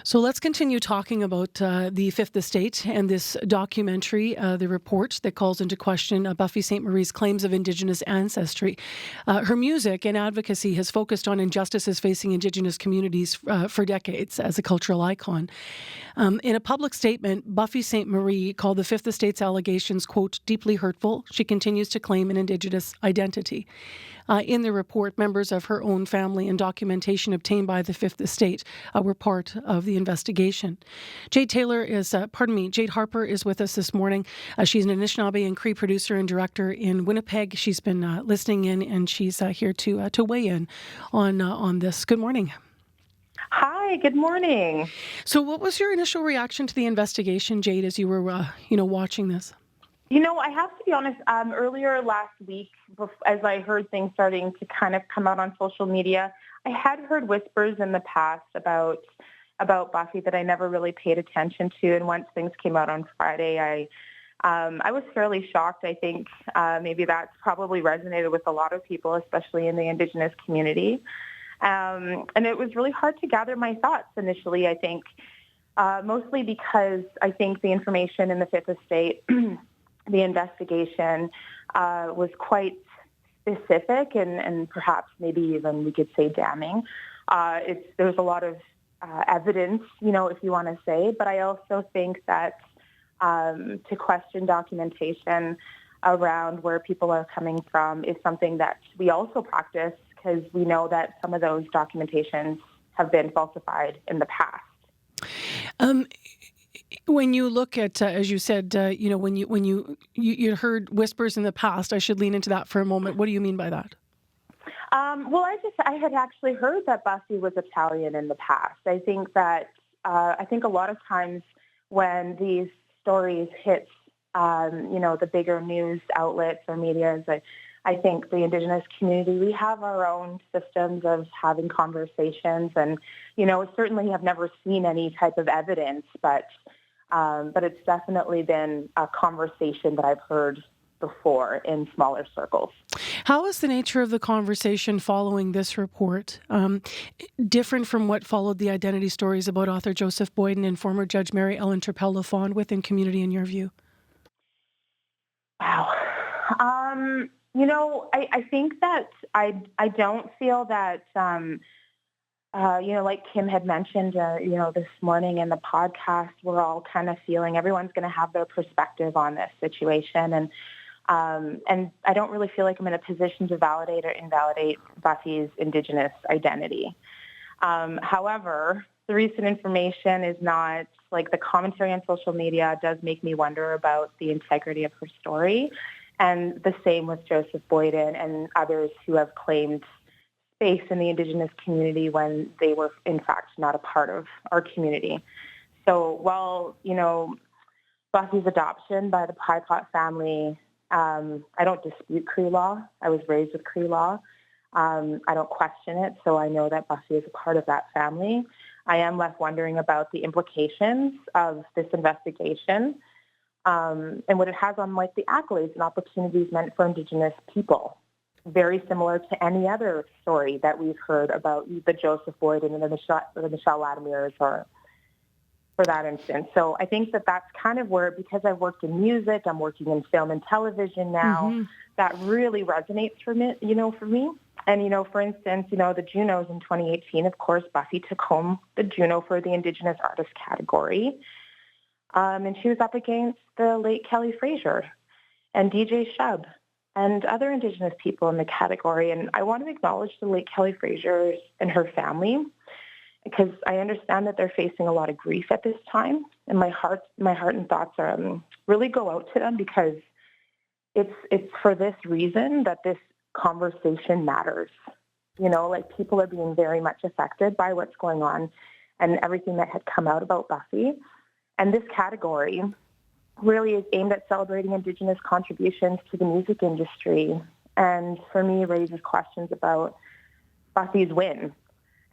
So let's continue talking about the Fifth Estate and this documentary, the report that calls into question Buffy Sainte-Marie's claims of Indigenous ancestry. Her music and advocacy has focused on injustices facing Indigenous communities for decades as a cultural icon. In a public statement, Buffy Sainte-Marie called the Fifth Estate's allegations, quote, deeply hurtful. She continues to claim an Indigenous identity. In the report, members of her own family and documentation obtained by the Fifth Estate were part of the investigation. Jade Harper is with us this morning. She's an Anishinaabe and Cree producer and director in Winnipeg. She's been listening in, and she's here to weigh in on this. Good morning. Hi, good morning. So what was your initial reaction to the investigation, Jade, as you were watching this? I have to be honest, earlier last week, as I heard things starting to kind of come out on social media, I had heard whispers in the past about Buffy that I never really paid attention to. And once things came out on Friday, I was fairly shocked. I think maybe that's probably resonated with a lot of people, especially in the Indigenous community. And it was really hard to gather my thoughts initially, I think, mostly because I think the information in the Fifth Estate, the investigation was quite specific and perhaps maybe even we could say damning. There's a lot of evidence, if you want to say, but I also think that to question documentation around where people are coming from is something that we also practice because we know that some of those documentations have been falsified in the past. When you look at, as you said, when you heard whispers in the past, I should lean into that for a moment. What do you mean by that? I had actually heard that Buffy was Italian in the past. I think that a lot of times when these stories hit, the bigger news outlets or medias, I think the Indigenous community, we have our own systems of having conversations, and certainly have never seen any type of evidence, but it's definitely been a conversation that I've heard before in smaller circles. How is the nature of the conversation following this report different from what followed the identity stories about author Joseph Boyden and former Judge Mary Ellen Turpel-Lafond within community, in your view? Wow. I think that I don't feel that, like Kim had mentioned, this morning in the podcast, we're all kind of feeling everyone's going to have their perspective on this situation. And I don't really feel like I'm in a position to validate or invalidate Buffy's Indigenous identity. However, the recent information is not, like the commentary on social media does make me wonder about the integrity of her story. And the same with Joseph Boyden and others who have claimed space in the Indigenous community when they were, in fact, not a part of our community. So while, Buffy's adoption by the Pipot family, I don't dispute Cree law. I was raised with Cree law. I don't question it, so I know that Buffy is a part of that family. I am left wondering about the implications of this investigation and what it has on, the accolades and opportunities meant for Indigenous people. Very similar to any other story that we've heard about the Joseph Boyden and the Michelle Latimers, or for that instance. So I think that that's kind of where, because I've worked in music, I'm working in film and television now, that really resonates for me, And, for instance, the Junos in 2018, of course, Buffy took home the Juno for the Indigenous Artist category. And she was up against the late Kelly Fraser and DJ Shub and other Indigenous people in the category. And I want to acknowledge the late Kelly Fraser and her family, because I understand that they're facing a lot of grief at this time. And my heart and thoughts really go out to them, because it's for this reason that this conversation matters. People are being very much affected by what's going on and everything that had come out about Buffy. And this category really is aimed at celebrating Indigenous contributions to the music industry. And for me, raises questions about Buffy's win.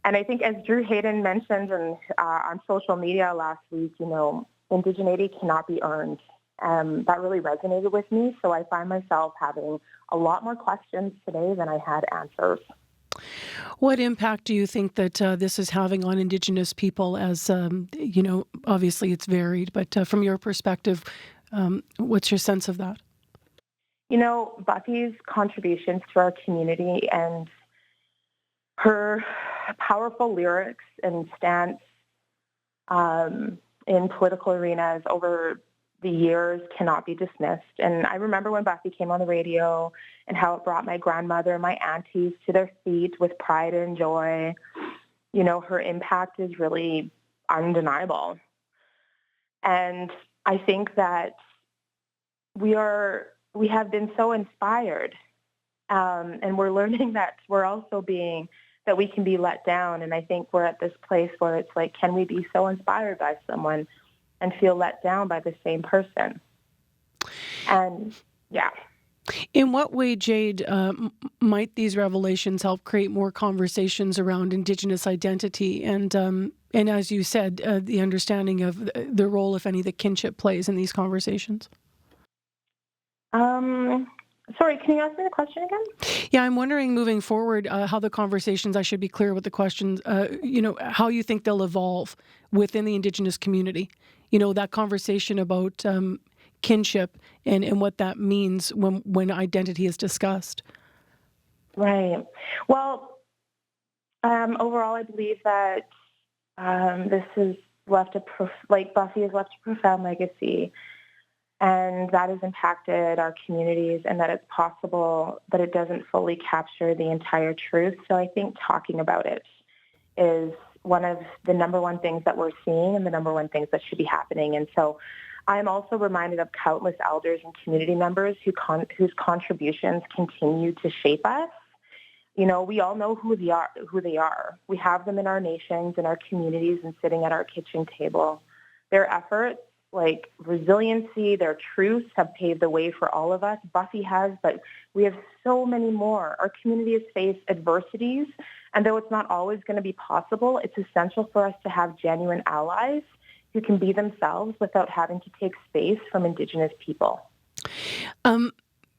And I think, as Drew Hayden mentioned on social media last week, indigeneity cannot be earned. That really resonated with me. So I find myself having a lot more questions today than I had answers. What impact do you think that this is having on Indigenous people as, obviously it's varied, but from your perspective, what's your sense of that? Buffy's contributions to our community and her powerful lyrics and stance in political arenas over the years cannot be dismissed. And I remember when Buffy came on the radio and how it brought my grandmother and my aunties to their feet with pride and joy. Her impact is really undeniable. And I think that we have been so inspired, and we're learning that that we can be let down. And I think we're at this place where it's like, can we be so inspired by someone and feel let down by the same person? And yeah. In what way, Jade, might these revelations help create more conversations around Indigenous identity and as you said, the understanding of the role, if any, that kinship plays in these conversations? Sorry, can you ask me the question again? Yeah, I'm wondering moving forward how the conversations, I should be clear with the questions, how you think they'll evolve within the Indigenous community. That conversation about kinship and what that means when identity is discussed. Right. Well, overall, I believe that this has left Buffy has left a profound legacy, and that has impacted our communities, and that it's possible that it doesn't fully capture the entire truth. So I think talking about it is one of the number one things that we're seeing and the number one things that should be happening. And so I'm also reminded of countless elders and community members whose contributions continue to shape us. We all know who they are. We have them in our nations, in our communities, and sitting at our kitchen table. Their efforts, like resiliency, their truths, have paved the way for all of us. Buffy has, but we have so many more. Our community has faced adversities, and though it's not always going to be possible, it's essential for us to have genuine allies who can be themselves without having to take space from Indigenous people.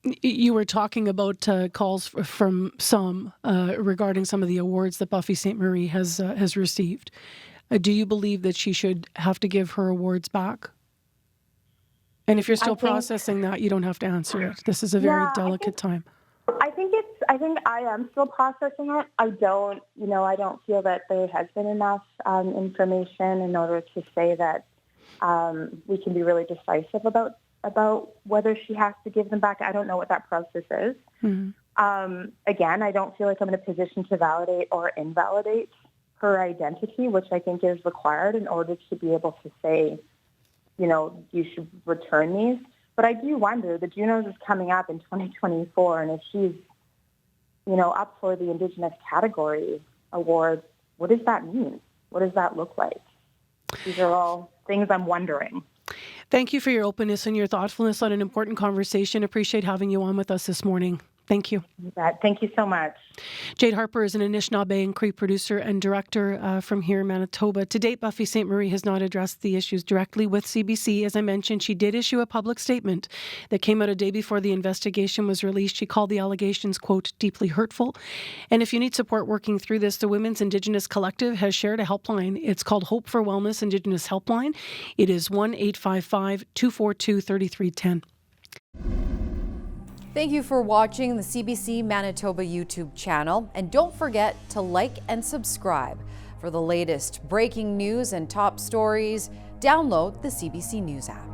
You were talking about calls from some regarding some of the awards that Buffy Sainte-Marie has received. Do you believe that she should have to give her awards back? And if you're still processing that, you don't have to answer it. This is a very delicate time. I think I am still processing it. I don't feel that there has been enough information in order to say that we can be really decisive about whether she has to give them back. I don't know what that process is. Mm-hmm. Again, I don't feel like I'm in a position to validate or invalidate her identity, which I think is required in order to be able to say, you should return these. But I do wonder, the Junos is coming up in 2024, and if she's, up for the Indigenous category award, what does that mean? What does that look like? These are all things I'm wondering. Thank you for your openness and your thoughtfulness on an important conversation. Appreciate having you on with us this morning. Thank you. Thank you so much. Jade Harper is an Anishinaabe and Cree producer and director from here in Manitoba. To date, Buffy Sainte-Marie has not addressed the issues directly with CBC. As I mentioned, she did issue a public statement that came out a day before the investigation was released. She called the allegations, quote, deeply hurtful. And if you need support working through this, the Women's Indigenous Collective has shared a helpline. It's called Hope for Wellness Indigenous Helpline. It is 1-855-242-3310. Thank you for watching the CBC Manitoba YouTube channel, and don't forget to like and subscribe. For the latest breaking news and top stories, download the CBC News app.